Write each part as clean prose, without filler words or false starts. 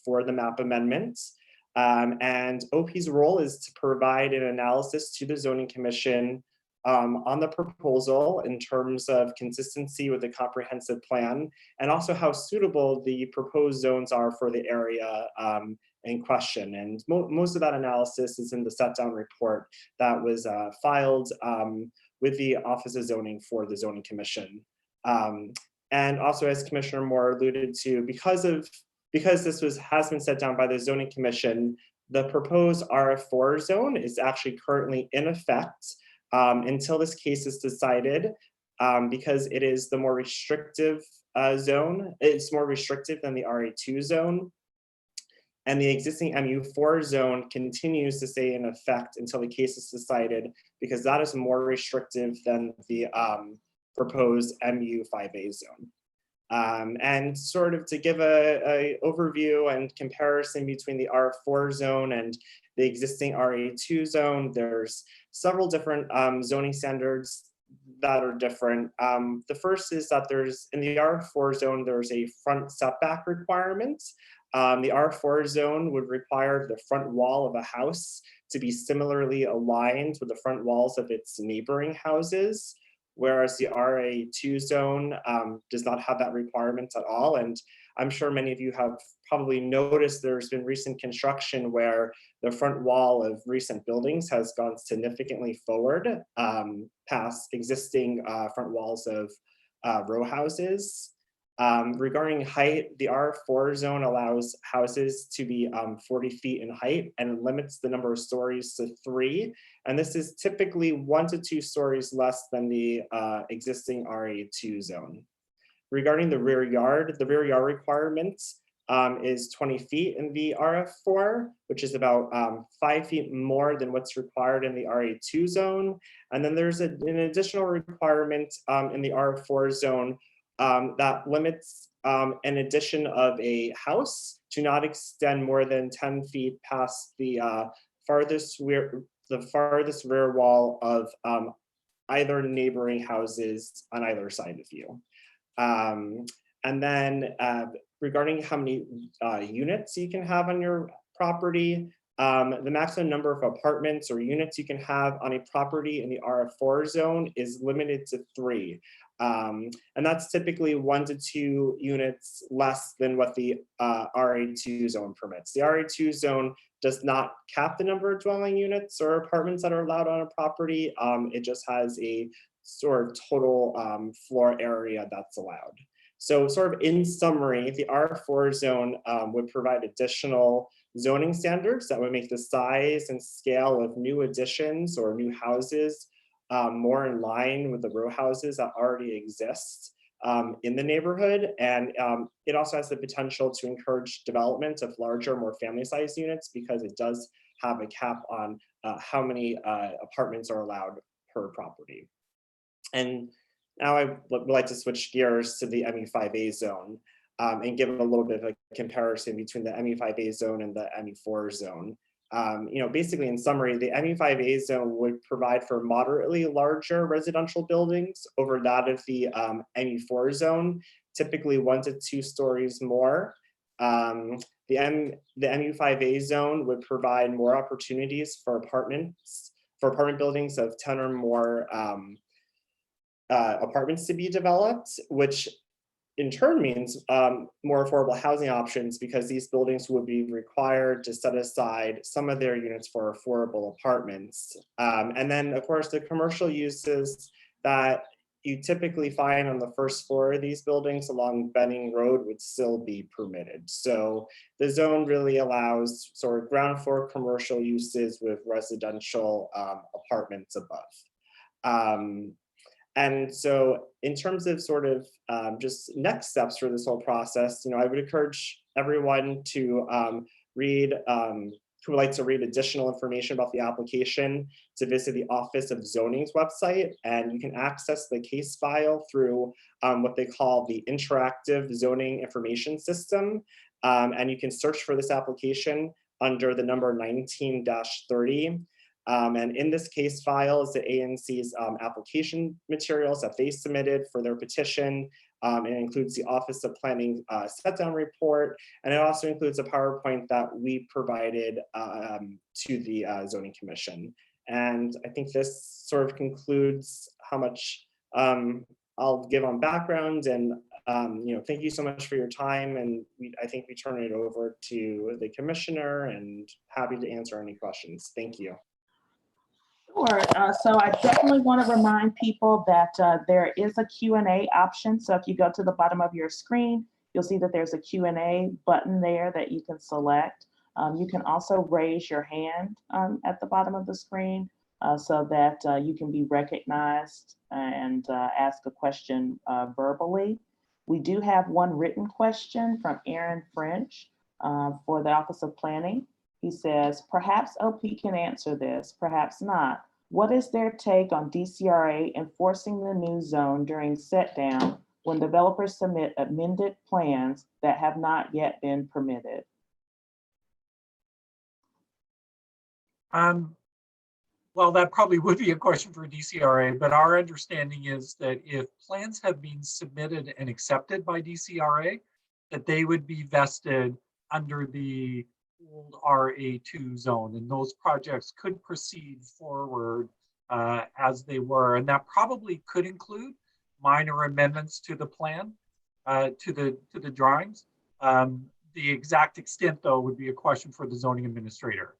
for the map amendments. And OP's role is to provide an analysis to the Zoning Commission on the proposal in terms of consistency with the comprehensive plan, and also how suitable the proposed zones are for the area in question. And most of that analysis is in the set-down report that was filed with the Office of Zoning for the Zoning Commission. And also, as Commissioner Moore alluded to, because this has been set down by the Zoning Commission, the proposed RF4 zone is actually currently in effect until this case is decided, because it is the more restrictive zone. It's more restrictive than the RA2 zone. And the existing MU4 zone continues to stay in effect until the case is decided, because that is more restrictive than the proposed MU5A zone. And sort of to give a overview and comparison between the R4 zone and the existing RA2 zone, there's several different zoning standards that are different. The first is that in the R4 zone, there's a front setback requirement. The R4 zone would require the front wall of a house to be similarly aligned with the front walls of its neighboring houses, whereas the RA2 zone does not have that requirement at all. And I'm sure many of you have probably noticed there's been recent construction where the front wall of recent buildings has gone significantly forward past existing front walls of row houses. Regarding height, the R4 zone allows houses to be 40 feet in height and limits the number of stories to 3. And this is typically 1 to 2 stories less than the existing RA2 zone. Regarding the rear yard requirement is 20 feet in the RF4, which is about 5 feet more than what's required in the RA2 zone. And then there's an additional requirement in the R4 zone that limits an addition of a house to not extend more than 10 feet past the farthest rear wall of either neighboring houses on either side of you. And then regarding how many units you can have on your property, the maximum number of apartments or units you can have on a property in the RF4 zone is limited to 3. And that's typically 1 to 2 units less than what the RA2 zone permits. The RA2 zone does not cap the number of dwelling units or apartments that are allowed on a property. It just has a sort of total floor area that's allowed. So sort of in summary, the R4 zone would provide additional zoning standards that would make the size and scale of new additions or new houses more in line with the row houses that already exist in the neighborhood. And it also has the potential to encourage development of larger, more family-sized units, because it does have a cap on how many apartments are allowed per property. And now I would like to switch gears to the MU5A zone and give a little bit of a comparison between the MU5A zone and the MU4 zone. Basically in summary, the MU5A zone would provide for moderately larger residential buildings over that of the MU4 zone, typically 1 to 2 stories more. The MU5A zone would provide more opportunities for apartment buildings of 10 or more apartments to be developed, which in turn means more affordable housing options, because these buildings would be required to set aside some of their units for affordable apartments. And then of course, the commercial uses that you typically find on the first floor of these buildings along Benning Road would still be permitted. So the zone really allows sort of ground floor commercial uses with residential apartments above. And so in terms of sort of just next steps for this whole process, I would encourage everyone to who would like to read additional information about the application to visit the Office of Zoning's website. And you can access the case file through what they call the Interactive Zoning Information System. And you can search for this application under the number 19-30. And in this case file is the ANC's application materials that they submitted for their petition, It includes the Office of Planning set-down report, and it also includes a PowerPoint that we provided to the Zoning Commission. And I think this sort of concludes how much I'll give on background. And thank you so much for your time. And I think we turn it over to the commissioner, and happy to answer any questions. Thank you. Sure. So I definitely want to remind people that there is a Q&A option. So if you go to the bottom of your screen, you'll see that there's a Q&A button there that you can select. You can also raise your hand at the bottom of the screen so that you can be recognized and ask a question verbally. We do have one written question from Aaron French for the Office of Planning. He says, perhaps OP can answer this, perhaps not. What is their take on DCRA enforcing the new zone during set down when developers submit amended plans that have not yet been permitted? Well, that probably would be a question for DCRA, but our understanding is that if plans have been submitted and accepted by DCRA, that they would be vested under the old RA2 zone, and those projects could proceed forward as they were, and that probably could include minor amendments to the plan, to the drawings. The exact extent, though, would be a question for the zoning administrator.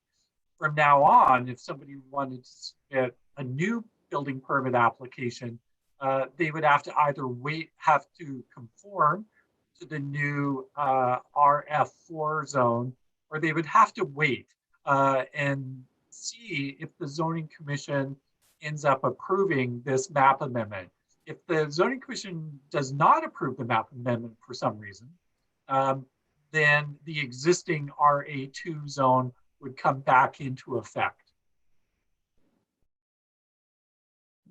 From now on, if somebody wanted to submit a new building permit application, they would have to either have to conform to the new RF4 zone, or they would have to wait and see if the Zoning Commission ends up approving this map amendment. If the Zoning Commission does not approve the map amendment for some reason, then the existing RA2 zone would come back into effect.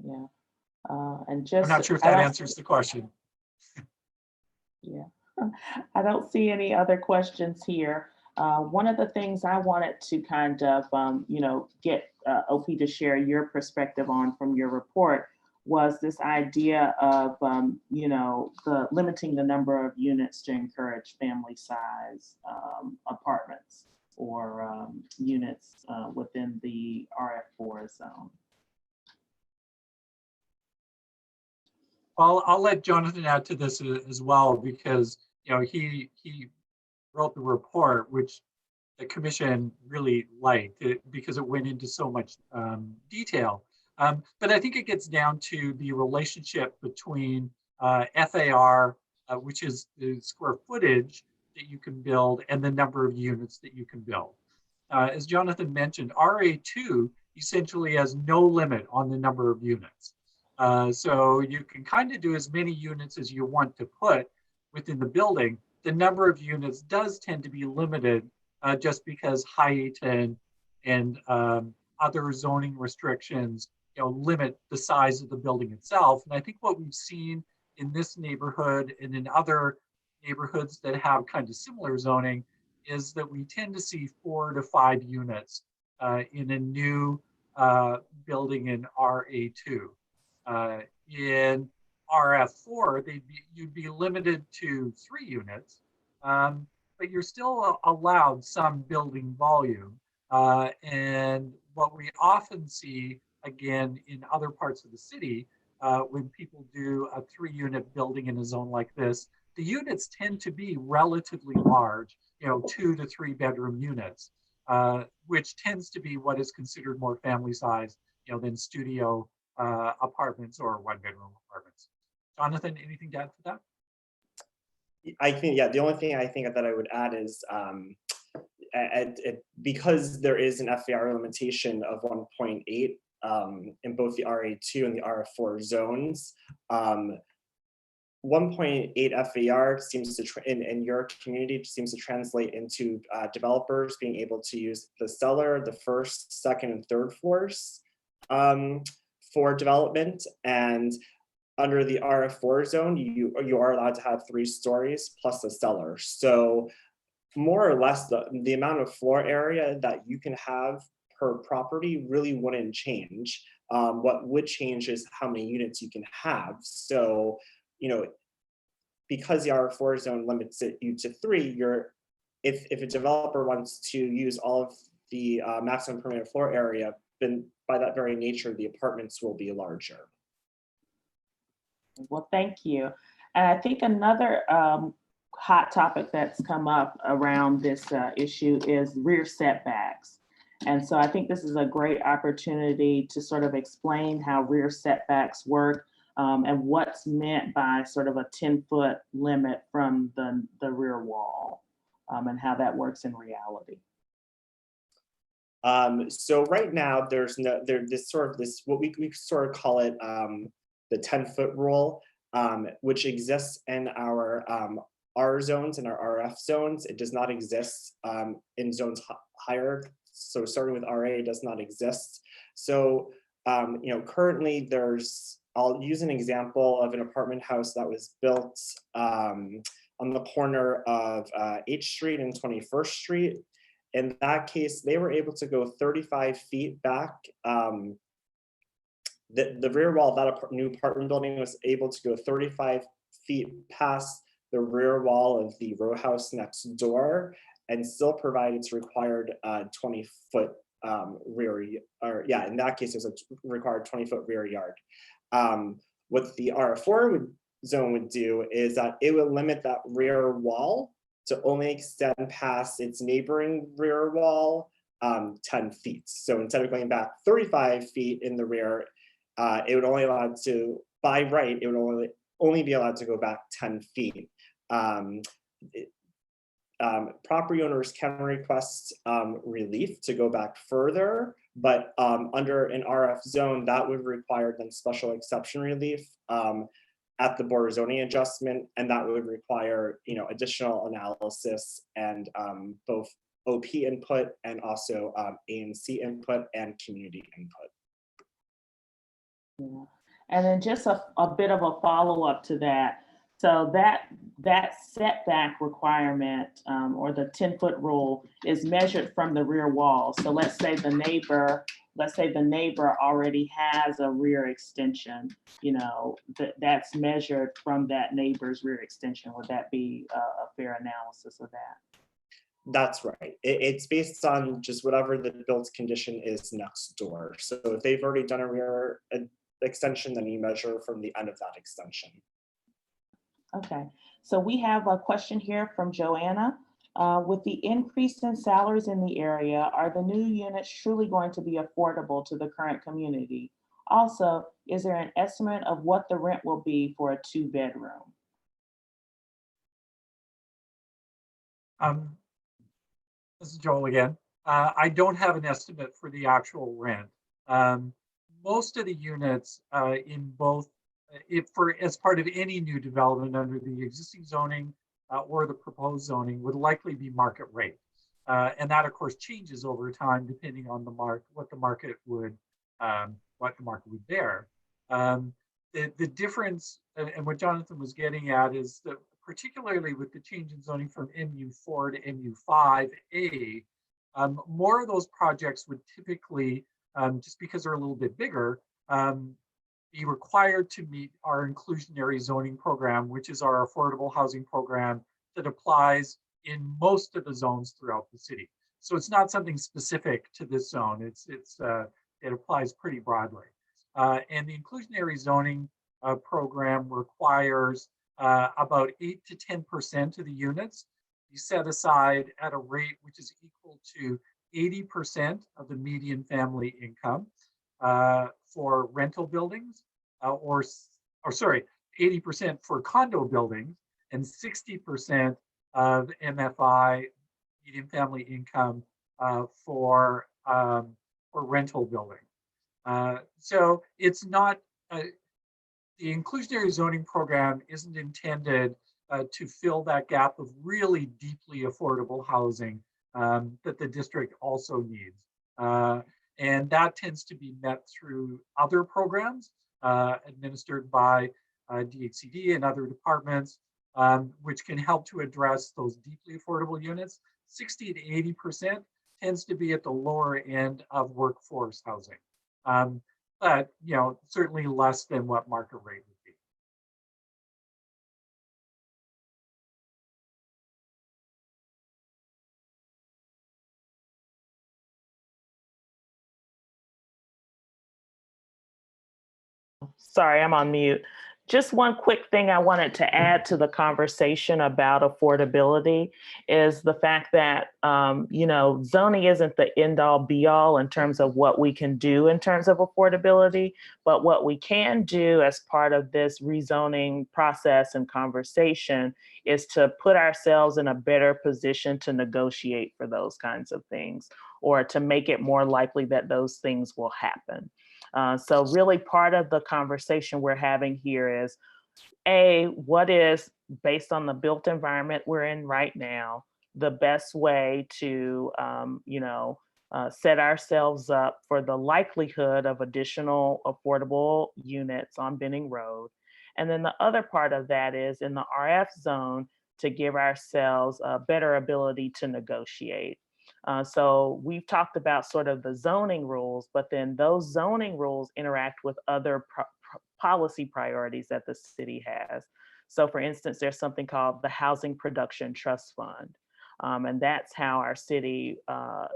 Yeah, and just— I'm not sure if that answers the question. Yeah, I don't see any other questions here. One of the things I wanted to kind of, get OP to share your perspective on from your report was this idea of, the limiting the number of units to encourage family size apartments or units within the RF4 zone. I'll let Jonathan add to this as well, because he wrote the report, which the commission really liked because it went into so much detail. But I think it gets down to the relationship between FAR, which is the square footage that you can build, and the number of units that you can build. As Jonathan mentioned, RA2 essentially has no limit on the number of units. So you can kind of do as many units as you want to put within the building. The number of units does tend to be limited just because height and other zoning restrictions limit the size of the building itself. And I think what we've seen in this neighborhood and in other neighborhoods that have kind of similar zoning is that we tend to see 4 to 5 units in a new building in RA2. In RF4, you'd be limited to 3 units, but you're still allowed some building volume. And what we often see, again, in other parts of the city, when people do a 3-unit building in a zone like this, the units tend to be relatively large, 2 to 3 bedroom units, which tends to be what is considered more family size, than studio apartments or 1-bedroom apartments. Jonathan, anything to add to that? I think, yeah, the only thing I think that I would add is because there is an FAR limitation of 1.8 in both the RA2 and the RF4 zones, 1.8 FAR seems to, in your community, seems to translate into developers being able to use the cellar, the first, second, and third floors for development. And under the RF4 zone, you are allowed to have 3 stories plus a cellar. So more or less the amount of floor area that you can have per property really wouldn't change. What would change is how many units you can have. So, because the R4 zone limits you to 3, if a developer wants to use all of the maximum permitted floor area, then by that very nature, the apartments will be larger. Well, thank you. And I think another hot topic that's come up around this issue is rear setbacks. And so I think this is a great opportunity to sort of explain how rear setbacks work and what's meant by sort of a 10-foot limit from the rear wall and how that works in reality. So right now, there's what we sort of call it the 10-foot rule, which exists in our R zones and our RF zones. It does not exist in zones higher. So starting with RA, it does not exist. So currently I'll use an example of an apartment house that was built on the corner of H Street and 21st Street. In that case, they were able to go 35 feet back. The rear wall of that new apartment building was able to go 35 feet past the rear wall of the row house next door and still provide its required 20-foot rear, in that case, there's a required 20-foot rear yard. What the R4 zone would do is that it would limit that rear wall to only extend past its neighboring rear wall 10 feet. So instead of going back 35 feet in the rear, it would only allow to, by right, it would only be allowed to go back 10 feet. Property owners can request relief to go back further, but under an RF zone, that would require then special exception relief at the Board of Zoning adjustment, and that would require additional analysis and both OP input and also ANC input and community input. Yeah. And then just a bit of a follow-up to that. So that setback requirement or the 10-foot rule is measured from the rear wall. So let's say the neighbor already has a rear extension, that's measured from that neighbor's rear extension. Would that be a fair analysis of that? That's right. It's based on just whatever the built condition is next door. So if they've already done a rear extension, then you measure from the end of that extension. Okay, so we have a question here from Joanna. With the increase in salaries in the area, are the new units truly going to be affordable to the current community? Also, is there an estimate of what the rent will be for a 2-bedroom? This is Joel again. I don't have an estimate for the actual rent. Most of the units in both, as part of any new development under the existing zoning or the proposed zoning, would likely be market rate, and that of course changes over time depending on what the market would bear. The difference, and what Jonathan was getting at, is that particularly with the change in zoning from MU4 to MU5A, more of those projects would typically, just because they're a little bit bigger, be required to meet our inclusionary zoning program, which is our affordable housing program that applies in most of the zones throughout the city. So it's not something specific to this zone. It applies pretty broadly. And the inclusionary zoning program requires about 8 to 10% of the units be set aside at a rate which is equal to 80% of the median family income for rental buildings, or 80% for condo buildings, and 60% of MFI, median family income, for rental building. So it's not, the inclusionary zoning program isn't intended to fill that gap of really deeply affordable housing that the district also needs. And that tends to be met through other programs administered by DHCD and other departments, which can help to address those deeply affordable units. 60 to 80% tends to be at the lower end of workforce housing. But certainly less than what market rate would be. Sorry, I'm on mute. Just one quick thing I wanted to add to the conversation about affordability is the fact that, zoning isn't the end all be all in terms of what we can do in terms of affordability, but what we can do as part of this rezoning process and conversation is to put ourselves in a better position to negotiate for those kinds of things, or to make it more likely that those things will happen. So really part of the conversation we're having here is, what is, based on the built environment we're in right now, the best way to, set ourselves up for the likelihood of additional affordable units on Benning Road. And then the other part of that is in the RF zone to give ourselves a better ability to negotiate. So we've talked about sort of the zoning rules, but then those zoning rules interact with other policy priorities that the city has. So for instance, there's something called the Housing Production Trust Fund. And that's how our city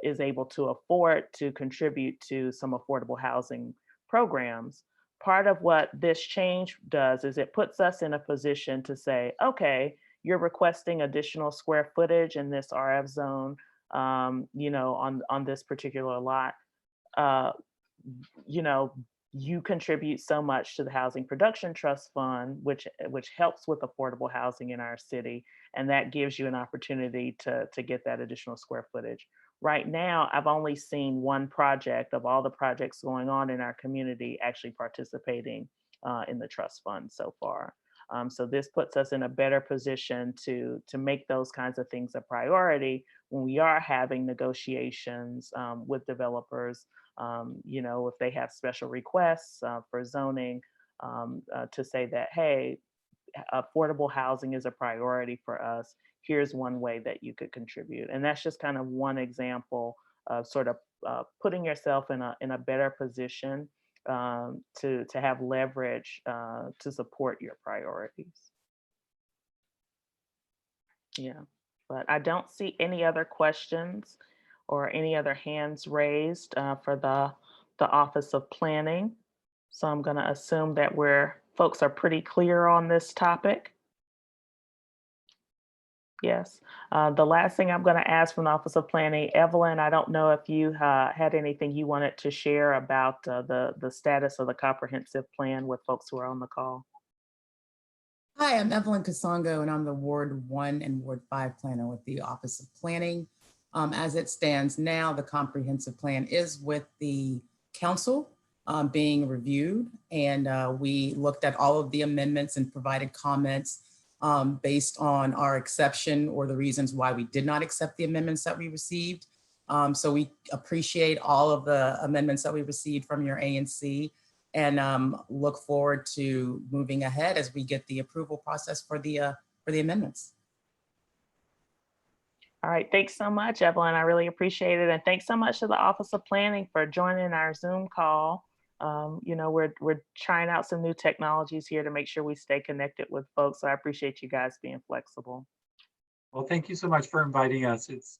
is able to afford to contribute to some affordable housing programs. Part of what this change does is it puts us in a position to say, okay, you're requesting additional square footage in this RF zone, on this particular lot. You contribute so much to the Housing Production Trust Fund, which helps with affordable housing in our city, and that gives you an opportunity to get that additional square footage. Right now, I've only seen one project of all the projects going on in our community actually participating in the trust fund so far. So this puts us in a better position to make those kinds of things a priority when we are having negotiations with developers. If they have special requests for zoning, to say that, hey, affordable housing is a priority for us. Here's one way that you could contribute. And that's just kind of one example of sort of putting yourself in a better position to have leverage to support your priorities. Yeah, but I don't see any other questions or any other hands raised for the Office of Planning. So I'm going to assume that folks are pretty clear on this topic. Yes. The last thing I'm going to ask from the Office of Planning, Evelyn, I don't know if you had anything you wanted to share about the status of the comprehensive plan with folks who are on the call. Hi, I'm Evelyn Kasongo, and I'm the Ward 1 and Ward 5 planner with the Office of Planning. As it stands now, the comprehensive plan is with the council being reviewed, and we looked at all of the amendments and provided comments based on our exception or the reasons why we did not accept the amendments that we received. So we appreciate all of the amendments that we received from your ANC, and look forward to moving ahead as we get the approval process for the amendments. All right, thanks so much, Evelyn. I really appreciate it. And thanks so much to the Office of Planning for joining our Zoom call. We're trying out some new technologies here to make sure we stay connected with folks. So I appreciate you guys being flexible. Well, thank you so much for inviting us. It's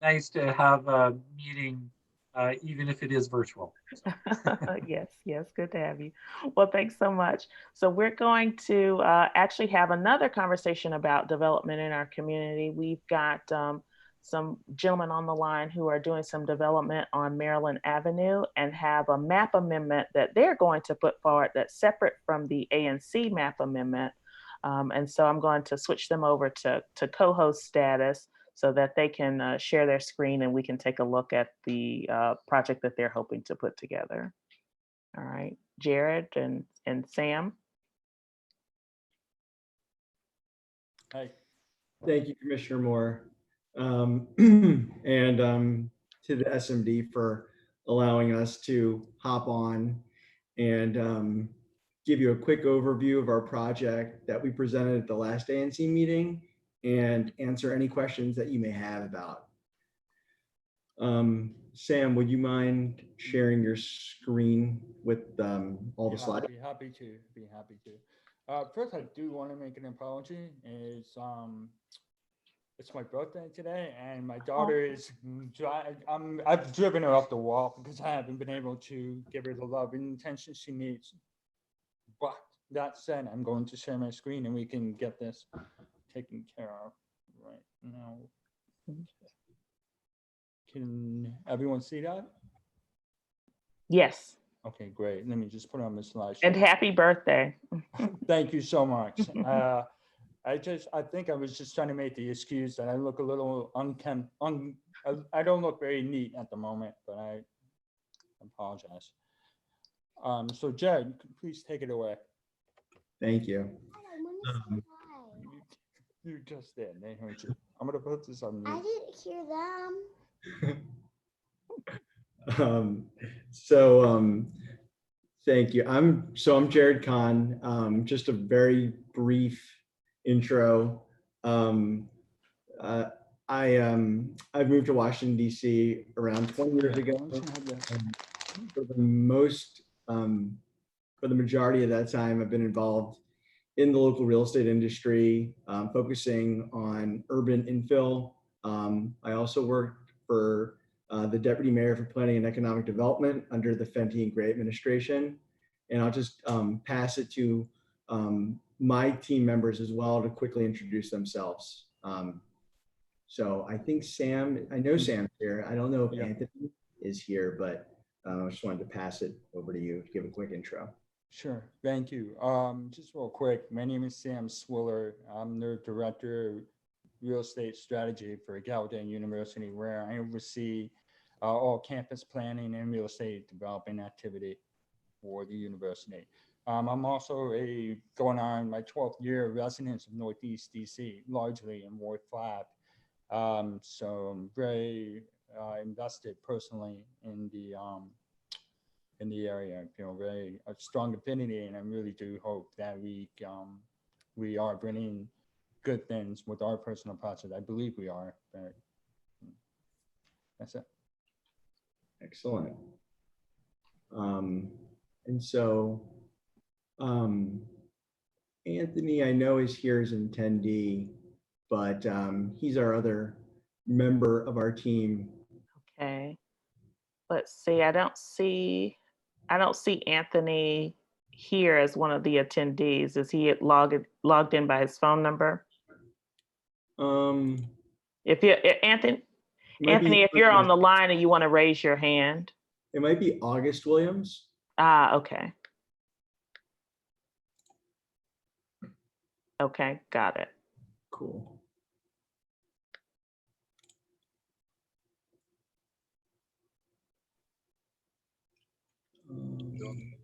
nice to have a meeting, even if it is virtual. So. Yes, good to have you. Well, thanks so much. So we're going to actually have another conversation about development in our community. We've got some gentlemen on the line who are doing some development on Maryland Avenue and have a map amendment that they're going to put forward that's separate from the ANC map amendment. And so I'm going to switch them over to co-host status so that they can share their screen and we can take a look at the project that they're hoping to put together. All right, Jared and Sam. Hi. Thank you, Commissioner Moore. And to the SMD for allowing us to hop on and give you a quick overview of our project that we presented at the last ANC meeting and answer any questions that you may have about. Sam, would you mind sharing your screen with all the slides? I'd be happy to. First, I do want to make an apology. It's my birthday today, and my daughter is. I've driven her off the wall because I haven't been able to give her the love and attention she needs. But that said, I'm going to share my screen and we can get this taken care of right now. Can everyone see that? Yes, Okay, great. Let me just put on the slideshow. and happy birthday. Thank you so much. I think I was just trying to make the excuse that I look a little unkempt. I don't look very neat at the moment, but I apologize. So Jed, please take it away. Thank you. You just did. They heard you. I'm gonna put this on I mute. didn't hear them. Thank you. I'm Jared Kahn. Just a very brief intro. I've moved to Washington D.C. around 20 years ago. Why don't you have this? For the majority of that time, I've been involved in the local real estate industry, focusing on urban infill. I also worked for the Deputy Mayor for Planning and Economic Development under the Fenty and Gray administration. And I'll just pass it to my team members as well to quickly introduce themselves. So I think I know Sam's here. I don't know if Yeah. Anthony is here, but I just wanted to pass it over to you to give a quick intro. Sure, thank you. Just real quick, my name is Sam Swiller. I'm the Director of Real Estate Strategy for Gallaudet University, where I oversee all campus planning and real estate development activity for the university. I'm also going on my 12th year resident of Northeast DC, largely in Ward 5. So I'm very invested personally in the area. I feel very a strong affinity, and I really do hope that we are bringing good things with our personal project. I believe we are, but that's it. Excellent. And so Anthony, I know, is here as an attendee, but he's our other member of our team. Okay. Let's see. I don't see Anthony here as one of the attendees. Is he logged in by his phone number? If you Anthony, if you're on the line and you want to raise your hand. It might be August Williams. Okay. Okay, got it. Cool.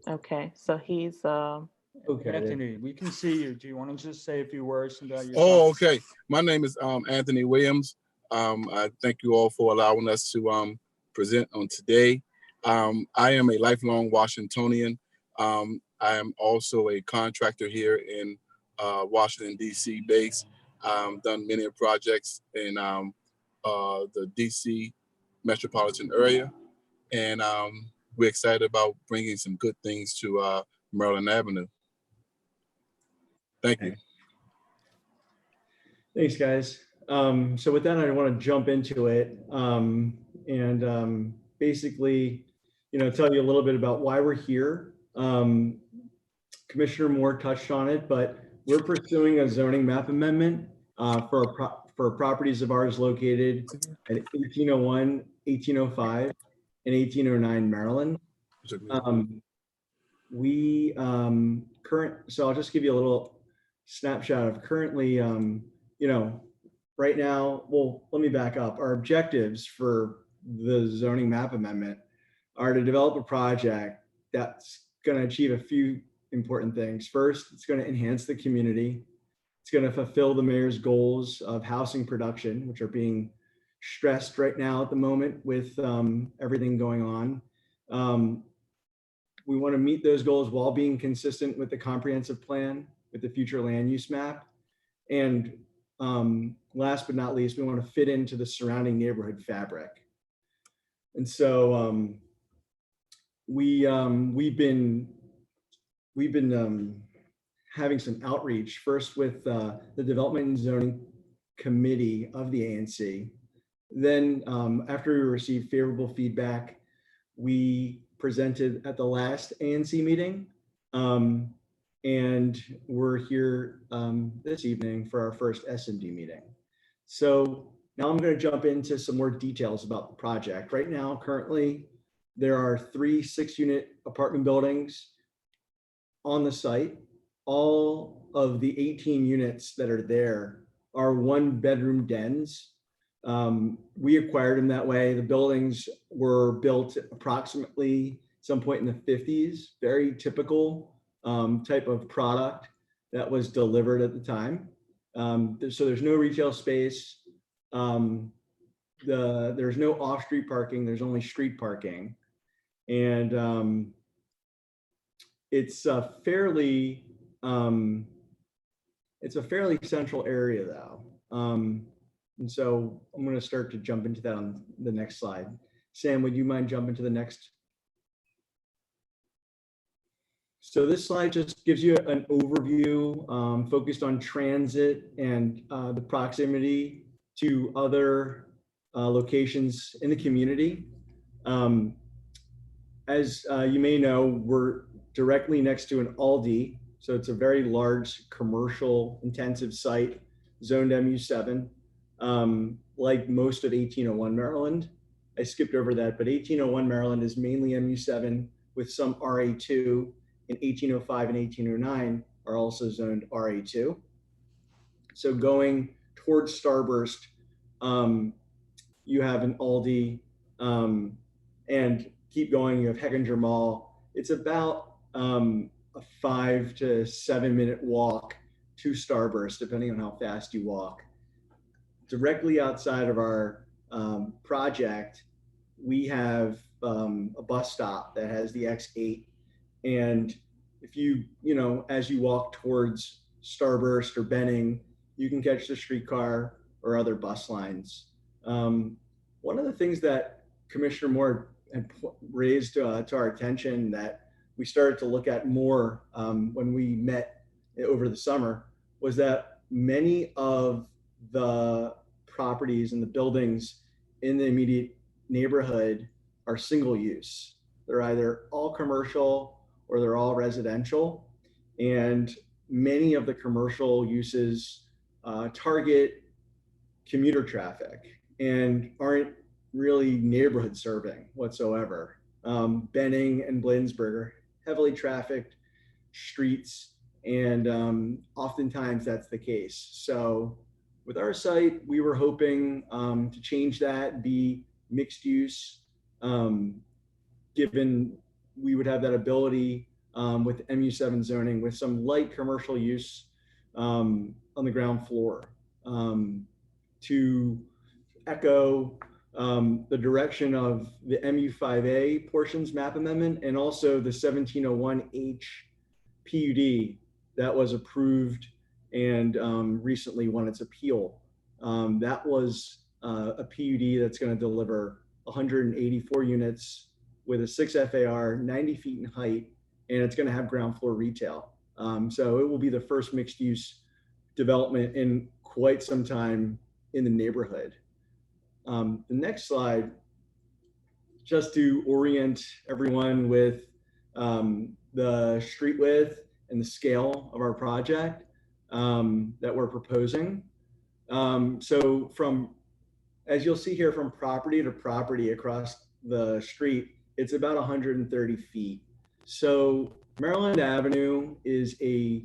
Okay, so he's Okay. Anthony, we can see you. Do you want to just say a few words about yourself? Oh, okay. My name is Anthony Williams. I thank you all for allowing us to present on today. I am a lifelong Washingtonian. I am also a contractor here in Washington, D.C. base. Done many projects in the D.C. metropolitan area. And we're excited about bringing some good things to Maryland Avenue. Thank you. Thanks, guys. So with that, I want to jump into it and basically, tell you a little bit about why we're here. Commissioner Moore touched on it, but we're pursuing a zoning map amendment for properties of ours located at 1801, 1805, and 1809 Maryland. So I'll just give you a little snapshot of currently, right now, well, let me back up. Our objectives for the zoning map amendment are to develop a project that's going to achieve a few important things. First, it's going to enhance the community. It's going to fulfill the mayor's goals of housing production, which are being stressed right now at the moment with everything going on. We want to meet those goals while being consistent with the comprehensive plan, with the future land use map. And last but not least, we want to fit into the surrounding neighborhood fabric. And so we've been having some outreach, first with the Development and Zoning Committee of the ANC. Then after we received favorable feedback, we presented at the last ANC meeting. and we're here this evening for our first SMD meeting. So now I'm going to jump into some more details about the project. Right now, currently, there are 3 6-unit apartment buildings on the site. All of the 18 units that are there are 1-bedroom dens. We acquired them that way. The buildings were built approximately some point in the 50s, very typical type of product that was delivered at the time. So there's no retail space. There's no off-street parking. There's only street parking. And it's a fairly central area though. And so I'm going to start to jump into that on the next slide. Sam, would you mind jumping to the next? So this slide just gives you an overview focused on transit and the proximity to other locations in the community. As you may know, we're directly next to an Aldi. So it's a very large commercial intensive site, zoned MU7. Like most of 1801 Maryland. I skipped over that, but 1801 Maryland is mainly MU7 with some RA2, and 1805 and 1809 are also zoned RA2. So going towards Starburst, you have an Aldi, and keep going, you have Heckinger Mall. It's about a 5 to 7 minute walk to Starburst, depending on how fast you walk. Directly outside of our project, we have a bus stop that has the X8. And if as you walk towards Starburst or Benning, you can catch the streetcar or other bus lines. One of the things that Commissioner Moore had raised to our attention that we started to look at more when we met over the summer was that many of the properties and the buildings in the immediate neighborhood are single use. They're either all commercial or they're all residential. And many of the commercial uses target commuter traffic and aren't really neighborhood serving whatsoever. Benning and Bladensburg are heavily trafficked streets, and oftentimes that's the case. So with our site, we were hoping to change that, be mixed use, given we would have that ability with MU7 zoning with some light commercial use on the ground floor to echo the direction of the MU5A portions map amendment and also the 1701H PUD that was approved and recently won its appeal. That was a PUD that's going to deliver 184 units with a 6 FAR, 90 feet in height, and it's going to have ground floor retail. So it will be the first mixed use development in quite some time in the neighborhood. The next slide, just to orient everyone with the street width and the scale of our project that we're proposing. So as you'll see here, from property to property across the street, it's about 130 feet. So Maryland Avenue is a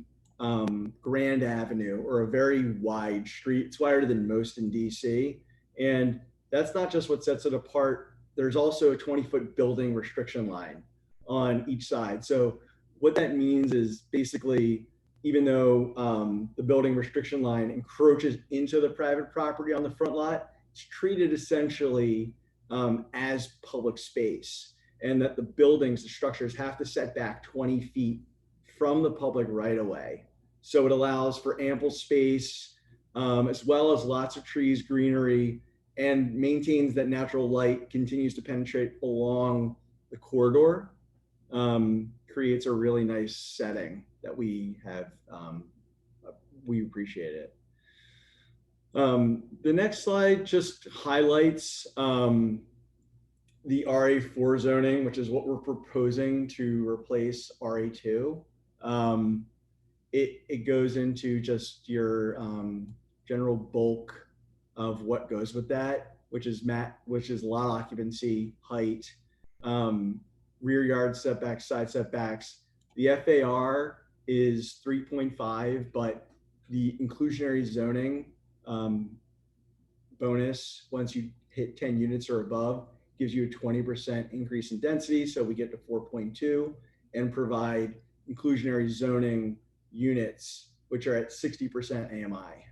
grand avenue or a very wide street. It's wider than most in DC. And that's not just what sets it apart. There's also a 20-foot building restriction line on each side. So what that means is basically, even though the building restriction line encroaches into the private property on the front lot, it's treated essentially as public space, and that the buildings, the structures have to set back 20 feet from the public right of way. So it allows for ample space, as well as lots of trees, greenery, and maintains that natural light continues to penetrate along the corridor. Creates a really nice setting that we have. We appreciate it. The next slide just highlights the RA4 zoning, which is what we're proposing to replace RA2. it goes into just your general bulk of what goes with that, which is lot occupancy, height, rear yard setbacks, side setbacks. The FAR is 3.5, but the inclusionary zoning bonus, once you hit 10 units or above, gives you a 20% increase in density. So we get to 4.2 and provide inclusionary zoning units, which are at 60% AMI.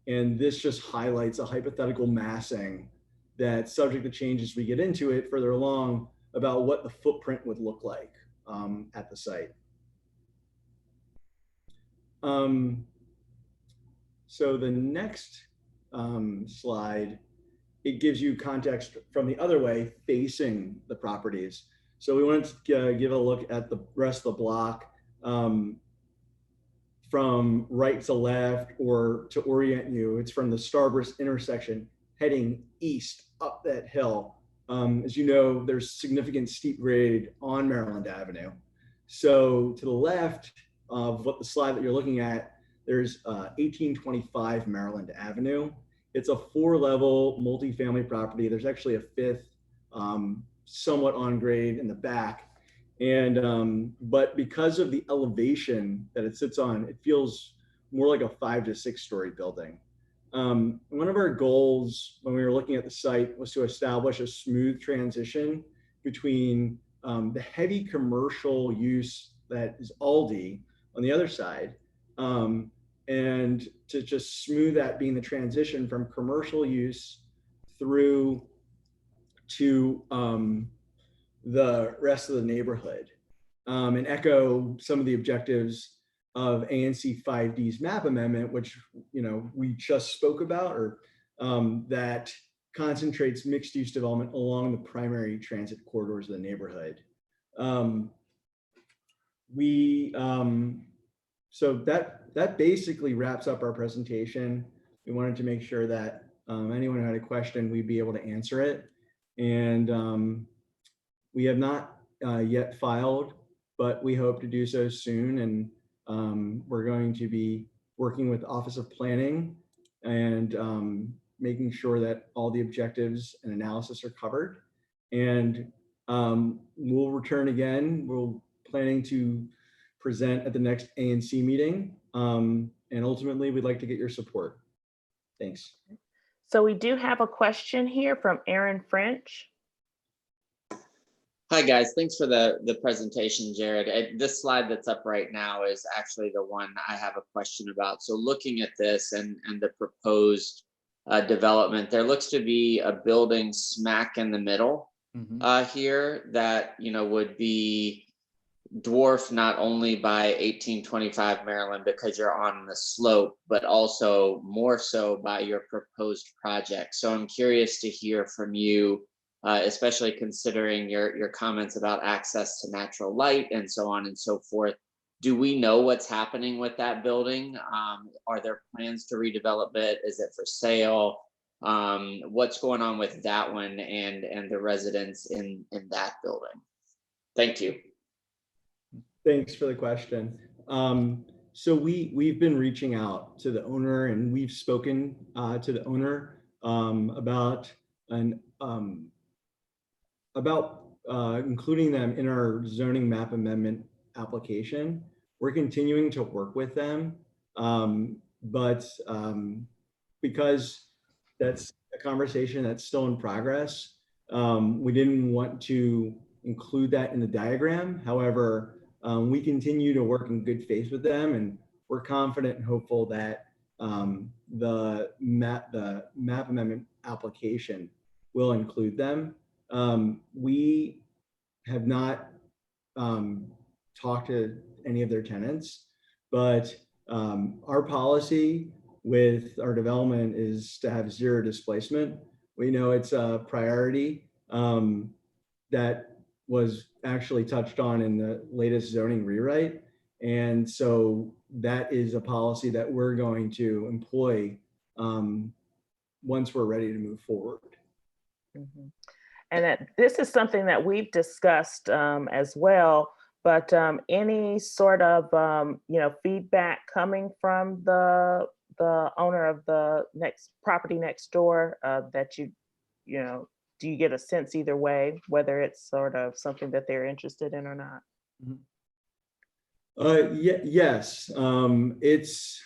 And this just highlights a hypothetical massing that's subject to change as we get into it further along about what the footprint would look like at the site. So the next slide, it gives you context from the other way facing the properties. So we wanted to give a look at the rest of the block from right to left, or to orient you. It's from the Starburst intersection heading east up that hill. As you know, there's significant steep grade on Maryland Avenue. So to the left of what the slide that you're looking at, there's 1825 Maryland Avenue. It's a 4-level multifamily property. There's actually a 5th, somewhat on grade in the back. And, but because of the elevation that it sits on, it feels more like a 5 to 6 story building. One of our goals when we were looking at the site was to establish a smooth transition between the heavy commercial use that is Aldi on the other side, and to just smooth that being the transition from commercial use through to the rest of the neighborhood, and echo some of the objectives of ANC 5D's map amendment, which we just spoke about, or that concentrates mixed use development along the primary transit corridors of the neighborhood. So that basically wraps up our presentation. We wanted to make sure that anyone who had a question, we'd be able to answer it. And we have not yet filed, but we hope to do so soon. And we're going to be working with the Office of Planning and making sure that all the objectives and analysis are covered. And we'll return again. We're planning to present at the next ANC meeting. And ultimately, we'd like to get your support. Thanks. So we do have a question here from Aaron French. Hi guys, thanks for the presentation, Jared. This slide that's up right now is actually the one I have a question about. So looking at this and the proposed development, there looks to be a building smack in the middle here that would be dwarfed not only by 1825 Maryland because you're on the slope, but also more so by your proposed project. So I'm curious to hear from you, especially considering your comments about access to natural light and so on and so forth. Do we know what's happening with that building? Are there plans to redevelop it? Is it for sale? What's going on with that one and the residents in that building? Thank you. Thanks for the question. So we've been reaching out to the owner, and we've spoken to the owner about including them in our zoning map amendment application. We're continuing to work with them, but because that's a conversation that's still in progress, we didn't want to include that in the diagram. However, we continue to work in good faith with them, and we're confident and hopeful that the map amendment application will include them. We have not talked to any of their tenants, but our policy with our development is to have zero displacement. We know it's a priority that was actually touched on in the latest zoning rewrite. And so that is a policy that we're going to employ once we're ready to move forward. And this is something that we've discussed as well, But any sort of, feedback coming from the owner of the next property next door that you know, do you get a sense either way, whether it's sort of something that they're interested in or not? Yes, it's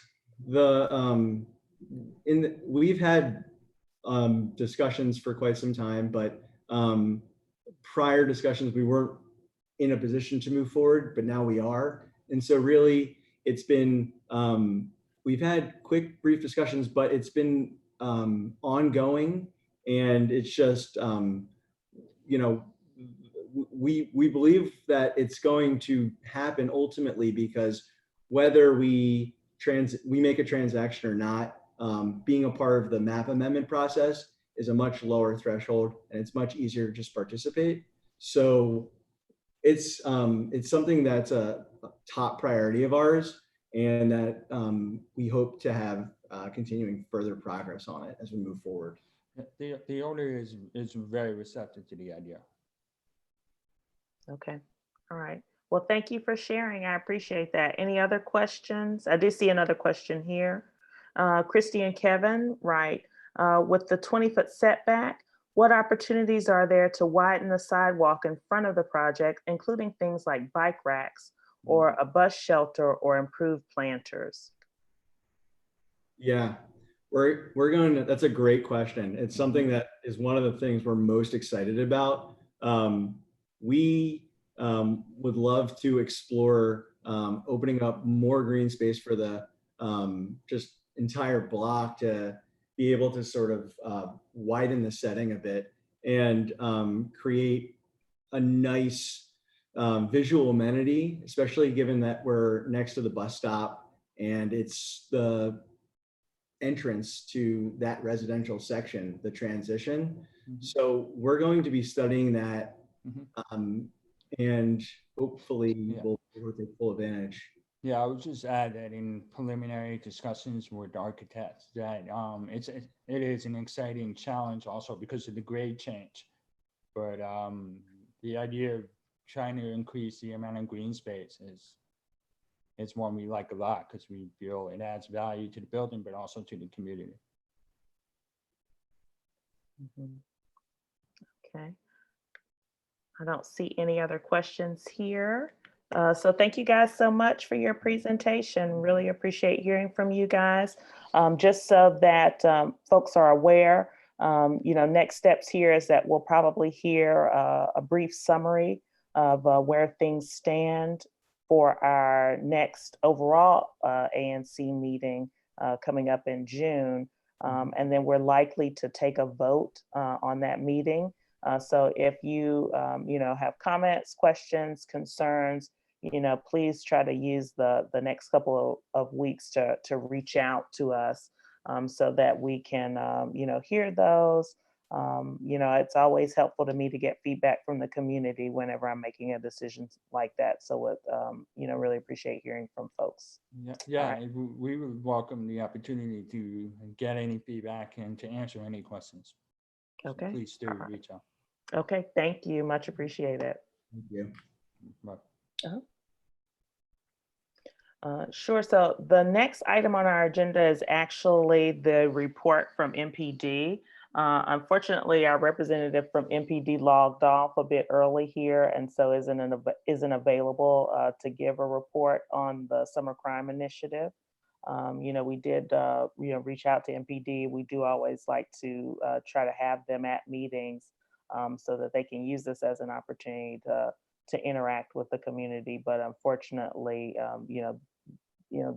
the, we've had discussions for quite some time, but prior discussions, we weren't in a position to move forward, but now we are. And so really it's been, we've had quick, brief discussions, but it's been ongoing. And it's just, we believe that it's going to happen ultimately, because whether we make a transaction or not, being a part of the map amendment process is a much lower threshold, and it's much easier to just participate. So it's something that's a top priority of ours, and that we hope to have continuing further progress on it as we move forward. The owner is very receptive to the idea. Okay, all right. Well, thank you for sharing. I appreciate that. Any other questions? I do see another question here. Christy and Kevin, right. With the 20-foot setback, what opportunities are there to widen the sidewalk in front of the project, including things like bike racks or a bus shelter or improved planters? Yeah, we're going to, that's a great question. It's something that is one of the things we're most excited about. We would love to explore opening up more green space for the just entire block, to be able to sort of widen the setting a bit and create a nice visual amenity, especially given that we're next to the bus stop and it's the entrance to that residential section, the transition. So we're going to be studying that, and hopefully we'll take full advantage. Yeah, I would just add that in preliminary discussions with architects, that it is an exciting challenge also because of the grade change. But the idea of trying to increase the amount of green space is one we like a lot, because we feel it adds value to the building, but also to the community. Okay. I don't see any other questions here. So thank you guys so much for your presentation. Really appreciate hearing from you guys. Just so that folks are aware, next steps here is that we'll probably hear a brief summary of where things stand for our next overall ANC meeting coming up in June. And then we're likely to take a vote on that meeting. So if you, have comments, questions, concerns, please try to use the next couple of weeks to reach out to us so that we can, hear those. It's always helpful to me to get feedback from the community whenever I'm making a decision like that. So, really appreciate hearing from folks. Yeah, right. We would welcome the opportunity to get any feedback and to answer any questions. Okay. So please do reach out. Okay, thank you. Much appreciated. Thank you. Sure. So the next item on our agenda is actually the report from MPD. Unfortunately, our representative from MPD logged off a bit early here, and so isn't available to give a report on the summer crime initiative. We did, reach out to MPD. We do always like to try to have them at meetings so that they can use this as an opportunity to interact with the community. But unfortunately,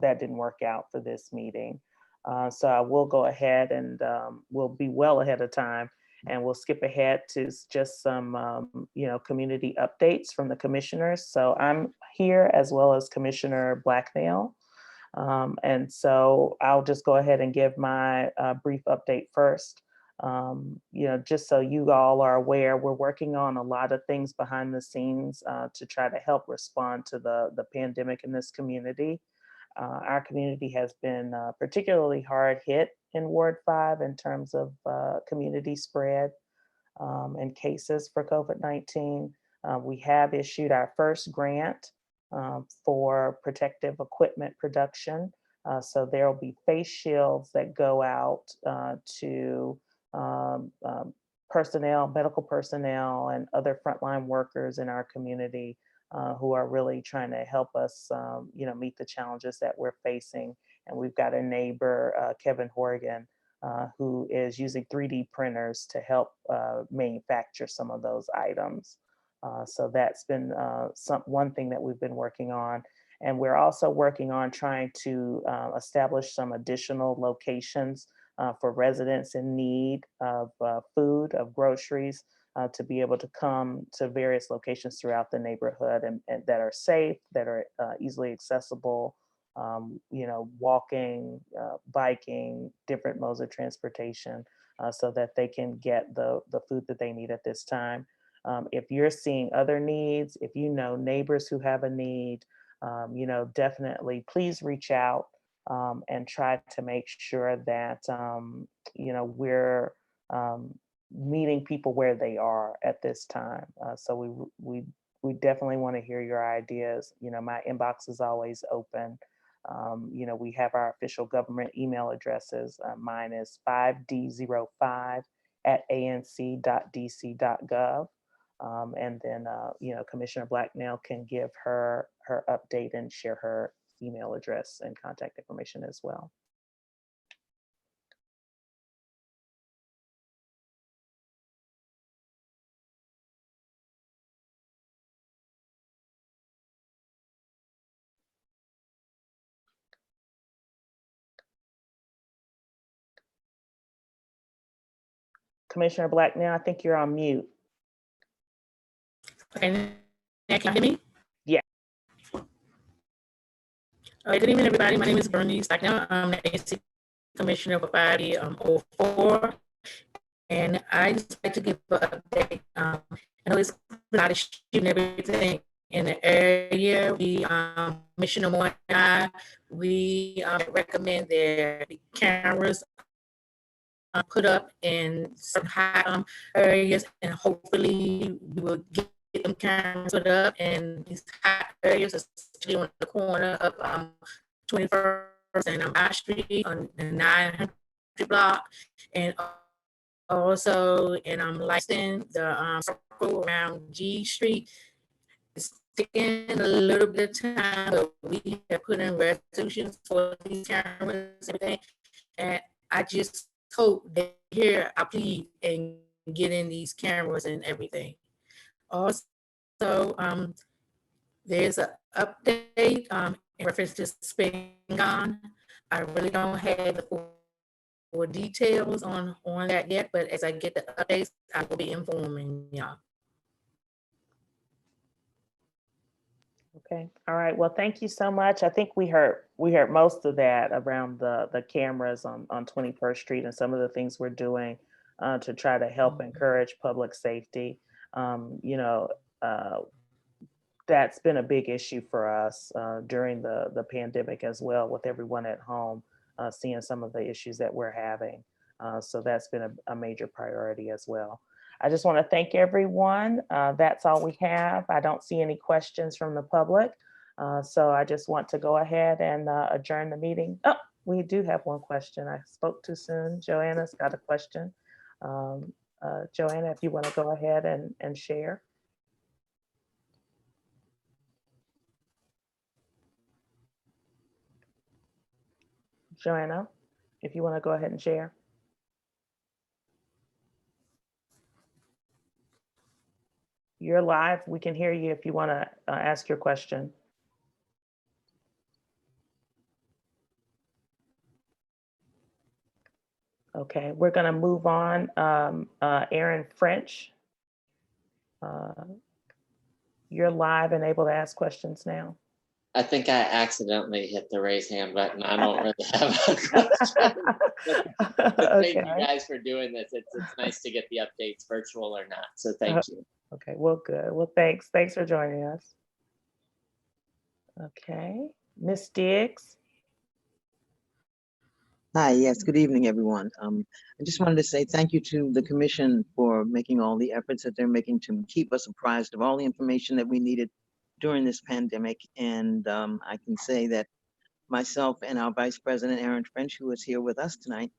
that didn't work out for this meeting. So I will go ahead and we'll be well ahead of time, and we'll skip ahead to just some, community updates from the commissioners. So I'm here as well as Commissioner Blacknell. And so I'll just go ahead and give my brief update first. Just so you all are aware, we're working on a lot of things behind the scenes to try to help respond to the pandemic in this community. Our community has been particularly hard hit in Ward 5 in terms of community spread and cases for COVID-19. We have issued our first grant for protective equipment production. So there will be face shields that go out to personnel, medical personnel, and other frontline workers in our community who are really trying to help us, meet the challenges that we're facing. And we've got a neighbor, Kevin Horgan, who is using 3D printers to help manufacture some of those items. So that's been one thing that we've been working on. And we're also working on trying to establish some additional locations for residents in need of food, of groceries, to be able to come to various locations throughout the neighborhood and that are safe, that are easily accessible, walking, biking, different modes of transportation, so that they can get the food that they need at this time. If you're seeing other needs, if you know neighbors who have a need, definitely please reach out and try to make sure that, we're meeting people where they are at this time. So we definitely want to hear your ideas. My inbox is always open. We have our official government email addresses. Mine is 5d05@anc.dc.gov. And then, Commissioner Blacknell can give her update and share her email address and contact information as well. Commissioner Blacknell, I think you're on mute. Okay, now can you hear me? Yeah. All right, good evening, everybody. My name is Bernice Blacknell. I'm the AC Commissioner for 5D04. And I just like to give an update. I know it's a lot of shooting everything in the area. We, Commissioner Moore and I, we recommend there be cameras put up in some high areas, and hopefully we will get them cameras put up in these high areas, especially on the corner of 21st and I Street on the 900 block, and also in Langston, the circle around G Street. It's taking a little bit of time, but we have put in resolutions for these cameras and everything, and I just hope that here I plead and get in these cameras and everything. Also, there's an update in reference to Spingon. I really don't have the full details on that yet, but as I get the updates, I will be informing y'all. Okay. All right. Well, thank you so much. I think we heard most of that around the cameras on 21st Street and some of the things we're doing to try to help encourage public safety. That's been a big issue for us during the pandemic as well, with everyone at home, seeing some of the issues that we're having. So that's been a major priority as well. I just want to thank everyone. That's all we have. I don't see any questions from the public. So I just want to go ahead and adjourn the meeting. Oh, we do have one question. I spoke too soon. Joanna's got a question. Joanna, if you want to go ahead and share. Joanna, if you want to go ahead and share. You're live. We can hear you if you want to ask your question. Okay, we're going to move on. Aaron French, you're live and able to ask questions now. I think I accidentally hit the raise hand button. I don't really have a question. But thank you guys for doing this. It's nice to get the updates, virtual or not. So thank you. Okay, well, good. Well, thanks. Thanks for joining us. Okay, Ms. Diggs. Hi, yes, good evening, everyone. I just wanted to say thank you to the commission for making all the efforts that they're making to keep us apprised of all the information that we needed during this pandemic. And I can say that myself and our Vice President, Aaron French, who is here with us tonight,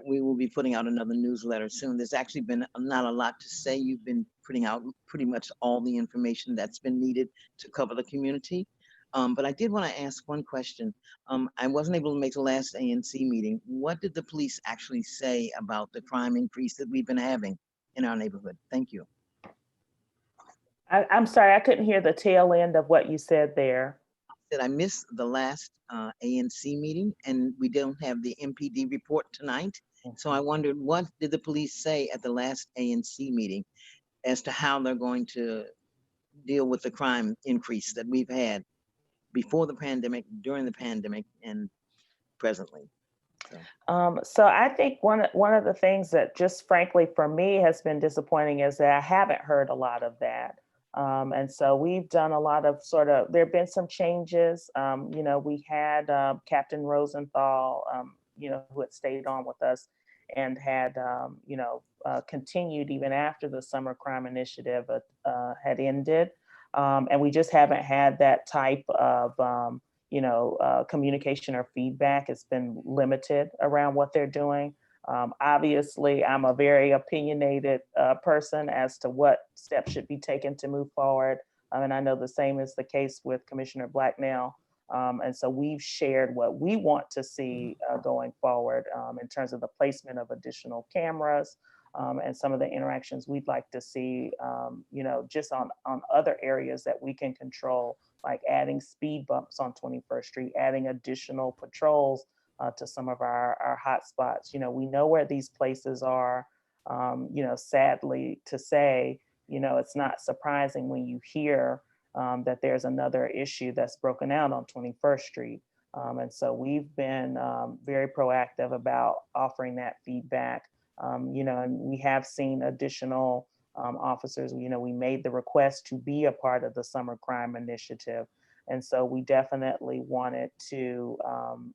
we will be putting out another newsletter soon. There's actually been not a lot to say. You've been putting out pretty much all the information that's been needed to cover the community. But I did want to ask one question. I wasn't able to make the last ANC meeting. What did the police actually say about the crime increase that we've been having in our neighborhood? Thank you. I'm sorry, I couldn't hear the tail end of what you said there. Did I miss the last ANC meeting, and we don't have the MPD report tonight? So I wondered, what did the police say at the last ANC meeting as to how they're going to deal with the crime increase that we've had before the pandemic, during the pandemic, and presently? So I think one of the things that just frankly for me has been disappointing is that I haven't heard a lot of that. And so we've done a lot of there have been some changes. You know, we had Captain Rosenthal, you know, who had stayed on with us and had, you know, continued even after the Summer Crime Initiative had ended. And we just haven't had that type of, you know, communication or feedback. It's been limited around what they're doing. Obviously, I'm a very opinionated person as to what steps should be taken to move forward. And I know the same is the case with Commissioner Blacknell. And so we've shared what we want to see going forward in terms of the placement of additional cameras and some of the interactions we'd like to see, you know, just on other areas that we can control, like adding speed bumps on 21st Street, adding additional patrols to some of our hot spots. You know, we know where these places are. You know, sadly to say, you know, it's not surprising when you hear that there's another issue that's broken out on 21st Street. And so we've been very proactive about offering that feedback. You know, and we have seen additional officers. You know, we made the request to be a part of the Summer Crime Initiative. And so we definitely wanted to,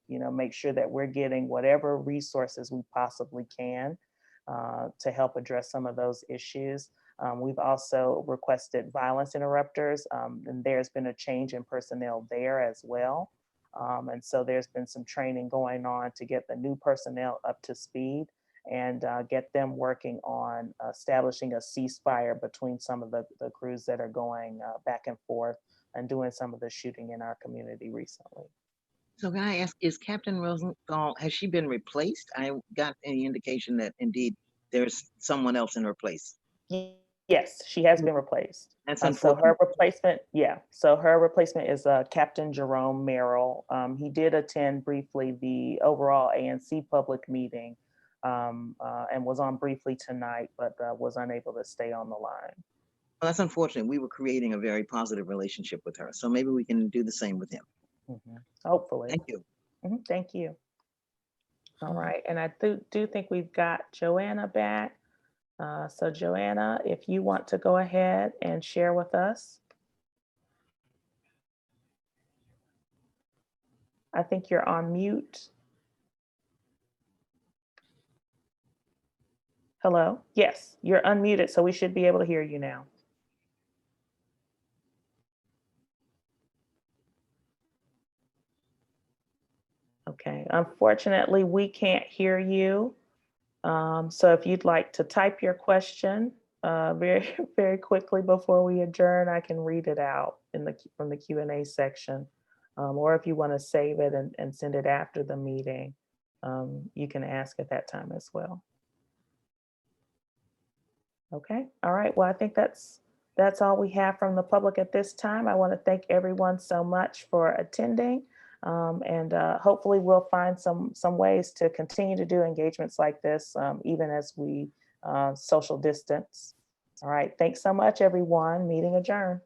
you know, make sure that we're getting whatever resources we possibly can to help address some of those issues. We've also requested violence interrupters, and there's been a change in personnel there as well. And so there's been some training going on to get the new personnel up to speed and get them working on establishing a ceasefire between some of the crews that are going back and forth and doing some of the shooting in our community recently. So can I ask, is Captain Rosenthal, has she been replaced? I got any indication that indeed there's someone else in her place. Yes, she has been replaced. That's So unfortunate. her replacement, yeah. So her replacement is Captain Jerome Merrill. He did attend briefly the overall ANC public meeting and was on briefly tonight, but was unable to stay on the line. Well, that's unfortunate. We were creating a very positive relationship with her. So maybe we can do the same with him. Hopefully. Thank you. Thank you. All right. And I do think we've got Joanna back. So Joanna, if you want to go ahead and share with us. I think you're on mute. Hello? Yes, you're unmuted, so we should be able to hear you now. Okay, unfortunately, we can't hear you. So if you'd like to type your question very, very quickly before we adjourn, I can read it out from the Q&A section. Or if you want to save it and send it after the meeting, you can ask at that time as well. Okay, all right. Well, I think that's all we have from the public at this time. I want to thank everyone so much for attending. And hopefully we'll find some ways to continue to do engagements like this, even as we social distance. All right, thanks so much, everyone. Meeting adjourned.